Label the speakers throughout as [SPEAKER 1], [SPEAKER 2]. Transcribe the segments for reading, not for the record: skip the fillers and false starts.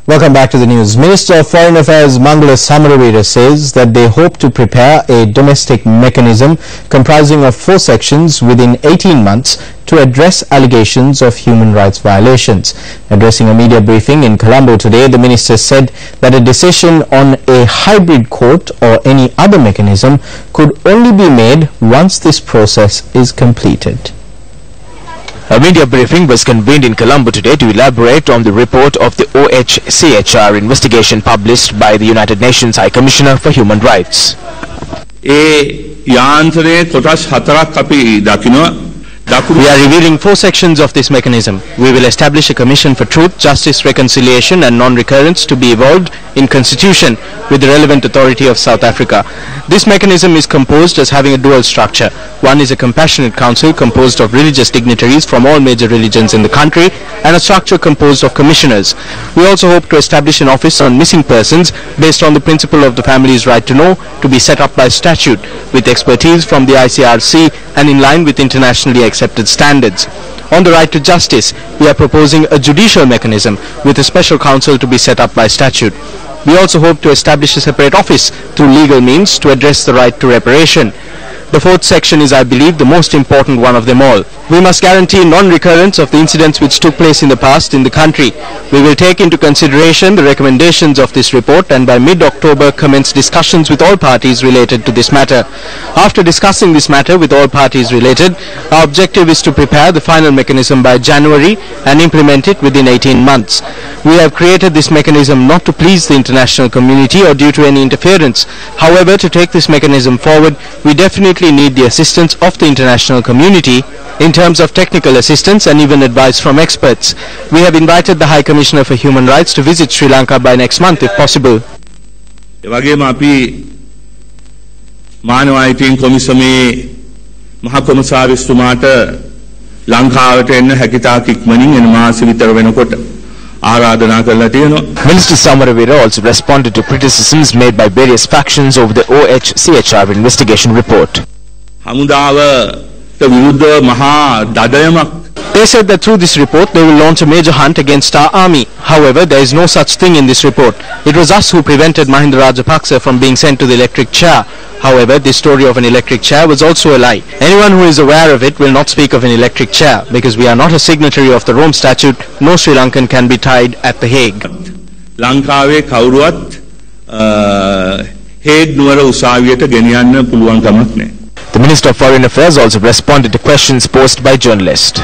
[SPEAKER 1] Welcome back to the news. Minister of Foreign Affairs Mangala Samaravira says that they hope to prepare a domestic mechanism comprising of 4 sections within 18 months to address allegations of human rights violations. Addressing a media briefing in Colombo today, the minister said that a decision on a hybrid court or any other mechanism could only be made once this process is completed.
[SPEAKER 2] A media briefing was convened in Colombo today to elaborate on the report of the OHCHR investigation published by the United Nations High Commissioner for Human Rights. We are revealing 4 sections of this mechanism. We will establish a commission for truth, justice, reconciliation and non-recurrence to be evolved in constitution with the relevant authority of South Africa. This mechanism is composed as having a dual structure. One is a compassionate council composed of religious dignitaries from all major religions in the country and a structure composed of commissioners. We also hope to establish an office on missing persons based on the principle of the family's right to know to be set up by statute with expertise from the ICRC and in line with internationally accepted standards. On the right to justice, we are proposing a judicial mechanism with a special council to be set up by statute. We also hope to establish a separate office through legal means to address the right to reparation. The 4th section is, I believe, the most important one of them all. We must guarantee non-recurrence of the incidents which took place in the past in the country. We will take into consideration the recommendations of this report and by mid-October commence discussions with all parties related to this matter. After discussing this matter with all parties related, our objective is to prepare the final mechanism by January and implement it within 18 months. We have created this mechanism not to please the international community or due to any interference. However, to take this mechanism forward, we definitely need the assistance of the international community in terms of technical assistance and even advice from experts. We have invited the High Commissioner for Human Rights to visit Sri Lanka by next month if possible. Minister Samaravira also responded to criticisms made by various factions over the OHCHR investigation report. They said that through this report they will launch a major hunt against our army. However, there is no such thing in this report. It was us who prevented Mahinda Rajapaksa from being sent to the electric chair. However, this story of an electric chair was also a lie. Anyone who is aware of it will not speak of an electric chair because we are not a signatory of the Rome Statute. No Sri Lankan can be tried at the Hague.
[SPEAKER 3] Lankave kawuruwat Hague nuwara usawiyata geniyanna puluwan kamak naha.
[SPEAKER 2] The Minister of Foreign Affairs also responded to questions posed by journalists.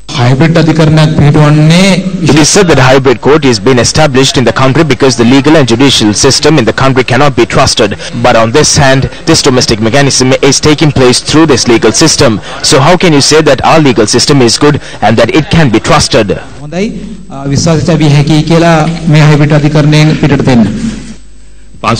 [SPEAKER 4] Hybrid
[SPEAKER 2] It is said that a hybrid court is being established in the country because the legal and judicial system in the country cannot be trusted. But on this hand, this domestic mechanism is taking place through this legal system. So how can you say that our legal system is good and that it can be trusted?
[SPEAKER 3] Due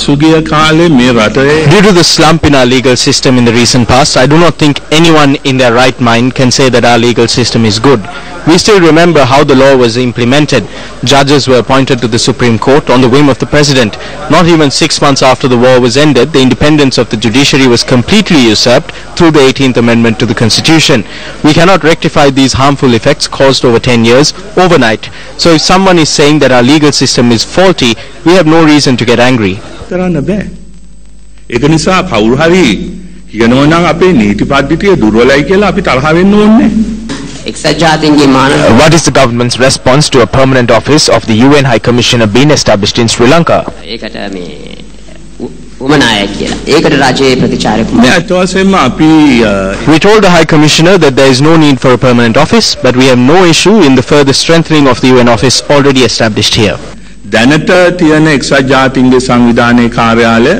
[SPEAKER 3] to
[SPEAKER 2] the slump in our legal system in the recent past, I do not think anyone in their right mind can say that our legal system is good. We still remember how the law was implemented. Judges were appointed to the Supreme Court on the whim of the President. Not even 6 months after the war was ended, the independence of the judiciary was completely usurped through the 18th Amendment to the Constitution. We cannot rectify these harmful effects caused over 10 years overnight. So if someone is saying that our legal system is faulty, we have no reason to get angry.
[SPEAKER 3] ඒක නිසා කවුරු හරි කියනවා නම් අපේ නීති පද්ධතිය දුර්වලයි කියලා අපි තරහ වෙන්න ඕනේ.
[SPEAKER 2] What is the government's response to a permanent office of the UN High Commissioner being established in Sri Lanka? We told the High Commissioner that there is no need for a permanent office, but we have no issue in the further strengthening of the UN office already established here.
[SPEAKER 3] දැනට තියෙන එක්සත් ජාතීන්ගේ සංවිධානයේ කාර්යාලය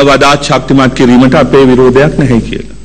[SPEAKER 3] වඩාත් ශක්තිමත් කිරීමට අපේ විරෝධයක් නැහැ කියලා.